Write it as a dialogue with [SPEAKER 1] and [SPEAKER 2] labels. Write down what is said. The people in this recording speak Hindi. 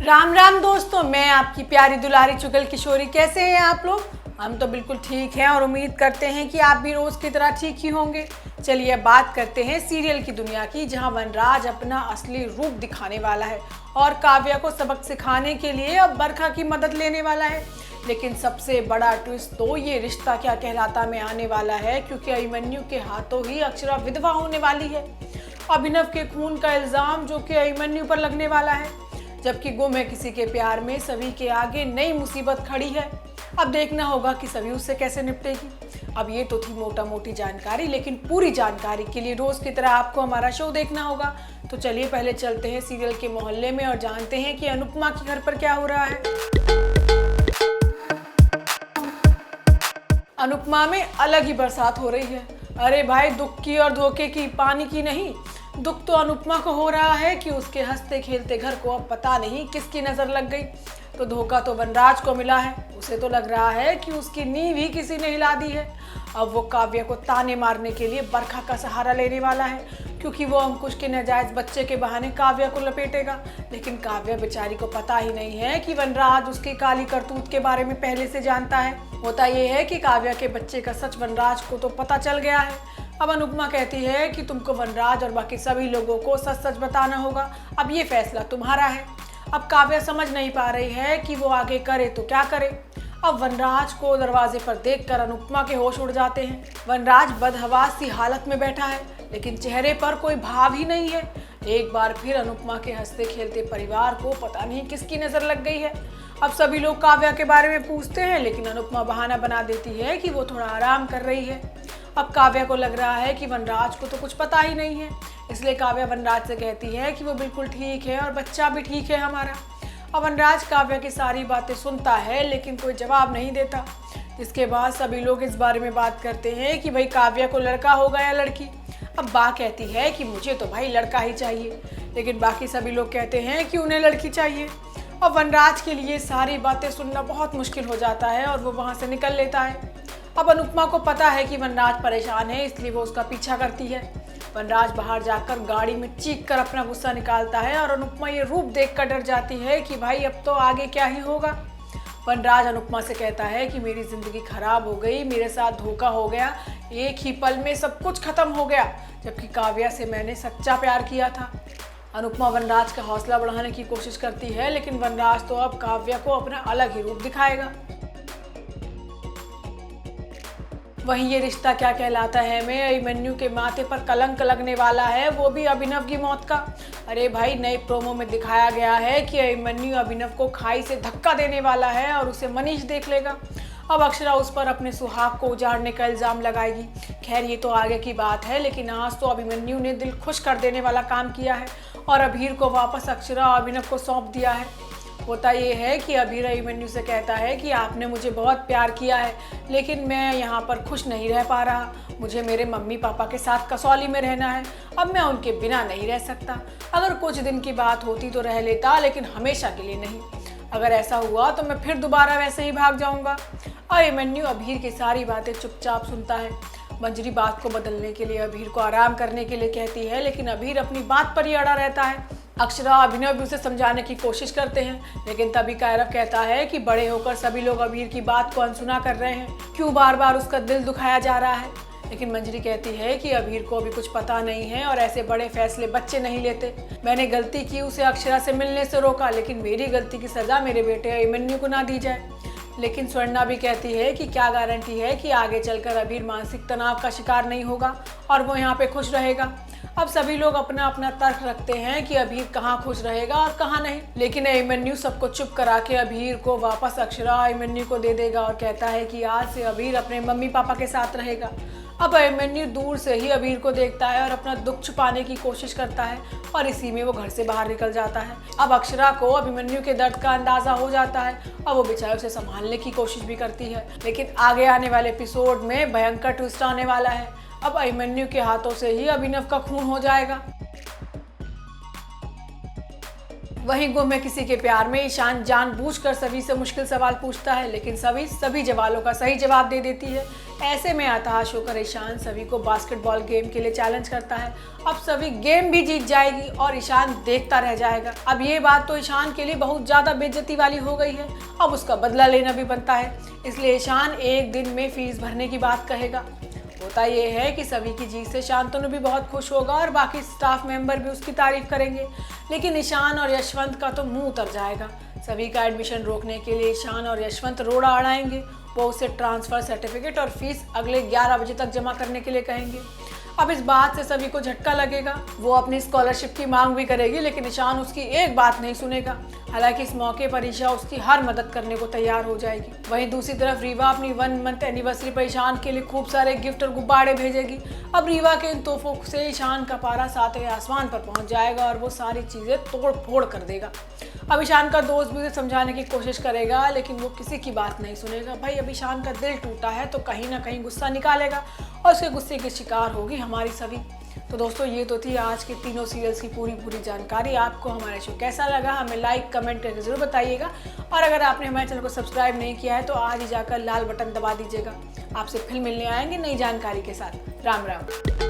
[SPEAKER 1] राम राम दोस्तों, मैं आपकी प्यारी दुलारी चुगल किशोरी। कैसे हैं आप लोग? हम तो बिल्कुल ठीक हैं और उम्मीद करते हैं कि आप भी रोज की तरह ठीक ही होंगे। चलिए बात करते हैं सीरियल की दुनिया की, जहां वनराज अपना असली रूप दिखाने वाला है और काव्या को सबक सिखाने के लिए अब बरखा की मदद लेने वाला है। लेकिन सबसे बड़ा ट्विस्ट तो ये रिश्ता क्या कहलाता में आने वाला है, क्योंकि अभिमन्यु के हाथों ही अक्षरा विधवा होने वाली है। अभिनव के खून का इल्जाम जो कि अभिमन्यु पर लगने वाला है, जबकि गुम है किसी के प्यार में सभी के आगे नई मुसीबत खड़ी है। अब देखना होगा कि सभी उससे कैसे निपटेगी। अब ये तो थी मोटा मोटी जानकारी, लेकिन पूरी जानकारी के लिए रोज की तरह आपको हमारा शो देखना होगा। तो चलिए पहले चलते हैं सीरियल के मोहल्ले में और जानते हैं कि अनुपमा के घर पर क्या हो रहा है। अनुपमा में अलग ही बरसात हो रही है। अरे भाई, दुख की और धोखे की, पानी की नहीं। दुख तो अनुपमा को हो रहा है कि उसके हंसते खेलते घर को अब पता नहीं किसकी नजर लग गई। तो धोखा तो वनराज को मिला है। उसे तो लग रहा है कि उसकी नींव ही किसी ने हिला दी है। अब वो काव्या को ताने मारने के लिए बरखा का सहारा लेने वाला है, क्योंकि वो अंकुश के नाजायज बच्चे के बहाने काव्या को लपेटेगा। लेकिन काव्या बेचारी को पता ही नहीं है कि वनराज उसकी काली करतूत के बारे में पहले से जानता है। होता यह है कि काव्या के बच्चे का सच वनराज को तो पता चल गया है। अब अनुपमा कहती है कि तुमको वनराज और बाकी सभी लोगों को सच सच बताना होगा। अब ये फैसला तुम्हारा है। अब काव्या समझ नहीं पा रही है कि वो आगे करे तो क्या करे। अब वनराज को दरवाजे पर देखकर अनुपमा के होश उड़ जाते हैं। वनराज बदहवास सी हालत में बैठा है, लेकिन चेहरे पर कोई भाव ही नहीं है। एक बार फिर अनुपमा के हंसते खेलते परिवार को पता नहीं किसकी नजर लग गई है। अब सभी लोग काव्या के बारे में पूछते हैं, लेकिन अनुपमा बहाना बना देती है कि वो थोड़ा आराम कर रही है। अब काव्या को लग रहा है कि वनराज को तो कुछ पता ही नहीं है, इसलिए काव्या वनराज से कहती है कि वो बिल्कुल ठीक है और बच्चा भी ठीक है हमारा। अब वनराज काव्या की सारी बातें सुनता है, लेकिन कोई जवाब नहीं देता। इसके बाद सभी लोग इस बारे में बात करते हैं कि भाई काव्या को लड़का होगा या लड़की। अब बा कहती है कि मुझे तो भाई लड़का ही चाहिए, लेकिन बाकी सभी लोग कहते हैं कि उन्हें लड़की चाहिए। अब वनराज के लिए सारी बातें सुनना बहुत मुश्किल हो जाता है और वो वहाँ से निकल लेता है। अब अनुपमा को पता है कि वनराज परेशान है, इसलिए वो उसका पीछा करती है। वनराज बाहर जाकर गाड़ी में चीख कर अपना गुस्सा निकालता है और अनुपमा ये रूप देखकर डर जाती है कि भाई अब तो आगे क्या ही होगा। वनराज अनुपमा से कहता है कि मेरी जिंदगी खराब हो गई, मेरे साथ धोखा हो गया, एक ही पल में सब कुछ खत्म हो गया, जबकि काव्या से मैंने सच्चा प्यार किया था। अनुपमा वनराज का हौसला बढ़ाने की कोशिश करती है, लेकिन वनराज तो अब काव्या को अपना अलग ही रूप दिखाएगा। वहीं ये रिश्ता क्या कहलाता है में अभिमन्यु के माथे पर कलंक लगने वाला है, वो भी अभिनव की मौत का। अरे भाई, नए प्रोमो में दिखाया गया है कि अभिमन्यु अभिनव को खाई से धक्का देने वाला है और उसे मनीष देख लेगा। अब अक्षरा उस पर अपने सुहाग को उजाड़ने का इल्जाम लगाएगी। खैर ये तो आगे की बात है, लेकिन आज तो अभिमन्यु ने दिल खुश कर देने वाला काम किया है और अभीर को वापस अक्षरा और अभिनव को सौंप दिया है। होता ये है कि अभीर अभिमन्यु से कहता है कि आपने मुझे बहुत प्यार किया है, लेकिन मैं यहाँ पर खुश नहीं रह पा रहा। मुझे मेरे मम्मी पापा के साथ कसौली में रहना है। अब मैं उनके बिना नहीं रह सकता। अगर कुछ दिन की बात होती तो रह लेता, लेकिन हमेशा के लिए नहीं। अगर ऐसा हुआ तो मैं फिर दोबारा वैसे ही भाग जाऊँगा। अभिमन्यु अभीर की सारी बातें चुपचाप सुनता है। मंजरी बात को बदलने के लिए अभीर को आराम करने के लिए कहती है, लेकिन अभीर अपनी बात पर ही अड़ा रहता है। अक्षरा अभिनव भी उसे समझाने की कोशिश करते हैं, लेकिन तभी कैरव कहता है कि बड़े होकर सभी लोग अभीर की बात को अनसुना कर रहे हैं, क्यों बार बार उसका दिल दुखाया जा रहा है। लेकिन मंजरी कहती है कि अभीर को अभी कुछ पता नहीं है और ऐसे बड़े फैसले बच्चे नहीं लेते। मैंने गलती की, उसे अक्षरा से मिलने से रोका, लेकिन मेरी गलती की सजा मेरे बेटे अभिमन्यु को ना दी जाए। लेकिन स्वर्णा भी कहती है कि क्या गारंटी है कि आगे चलकर अभीर मानसिक तनाव का शिकार नहीं होगा और वो यहाँ पे खुश रहेगा। अब सभी लोग अपना अपना तर्क रखते हैं कि अभीर कहाँ खुश रहेगा और कहाँ नहीं, लेकिन अभिमन्यु सबको चुप करा के अभीर को वापस अक्षरा अभिमन्यु को दे देगा और कहता है कि आज से अभीर अपने मम्मी पापा के साथ रहेगा। अब अभिमन्यु दूर से ही अभीर को देखता है और अपना दुख छुपाने की कोशिश करता है और इसी में वो घर से बाहर निकल जाता है। अब अक्षरा को अभिमन्यु के दर्द का अंदाजा हो जाता है और वो बेचारे उसे संभालने की कोशिश भी करती है, लेकिन आगे आने वाले एपिसोड में भयंकर ट्विस्ट आने वाला है। अब अभिमन्यु के हाथों से ही अभिनव का खून हो जाएगा। वहीं गुम है किसी के प्यार में ईशान जानबूझकर सभी से मुश्किल सवाल पूछता है, लेकिन सभी सवालों का सही जवाब दे देती है। ऐसे में हताश होकर ईशान सभी को बास्केटबॉल गेम के लिए चैलेंज करता है। अब सभी गेम भी जीत जाएगी और ईशान देखता रह जाएगा। अब ये बात तो ईशान के लिए बहुत ज़्यादा बेइज्जती वाली हो गई है। अब उसका बदला लेना भी बनता है, इसलिए ईशान एक दिन में फीस भरने की बात कहेगा। होता ये है कि सभी की जीत से शांतनु भी बहुत खुश होगा और बाकी स्टाफ मेंबर भी उसकी तारीफ करेंगे, लेकिन ईशान और यशवंत का तो मुंह उतर जाएगा। सभी का एडमिशन रोकने के लिए ईशान और यशवंत रोड़ा अड़ाएंगे। वो उसे ट्रांसफ़र सर्टिफिकेट और फीस अगले 11 बजे तक जमा करने के लिए कहेंगे। अब इस बात से सभी को झटका लगेगा। वो अपनी स्कॉलरशिप की मांग भी करेगी, लेकिन ईशान उसकी एक बात नहीं सुनेगा। हालांकि इस मौके पर ईशा उसकी हर मदद करने को तैयार हो जाएगी। वहीं दूसरी तरफ रीवा अपनी 1 मंथ एनिवर्सरी पर ईशान के लिए खूब सारे गिफ्ट और गुब्बारे भेजेगी। अब रीवा के इन तोहफों से ईशान का पारा 7वें आसमान पर पहुंच जाएगा और वो सारी चीज़ें तोड़ फोड़ कर देगा। अब ईशान का दोस्त भी उसे समझाने की कोशिश करेगा, लेकिन वो किसी की बात नहीं सुनेगा। भाई अब ईशान का दिल टूटा है तो कहीं ना कहीं गुस्सा निकालेगा और उसके गुस्से की शिकार होगी हमारी सभी। तो दोस्तों ये तो थी आज के तीनों सीरियल्स की पूरी जानकारी। आपको हमारा शो कैसा लगा हमें लाइक कमेंट करके ज़रूर बताइएगा, और अगर आपने हमारे चैनल को सब्सक्राइब नहीं किया है तो आज ही जाकर लाल बटन दबा दीजिएगा। आपसे फिर मिलने आएंगे नई जानकारी के साथ। राम राम।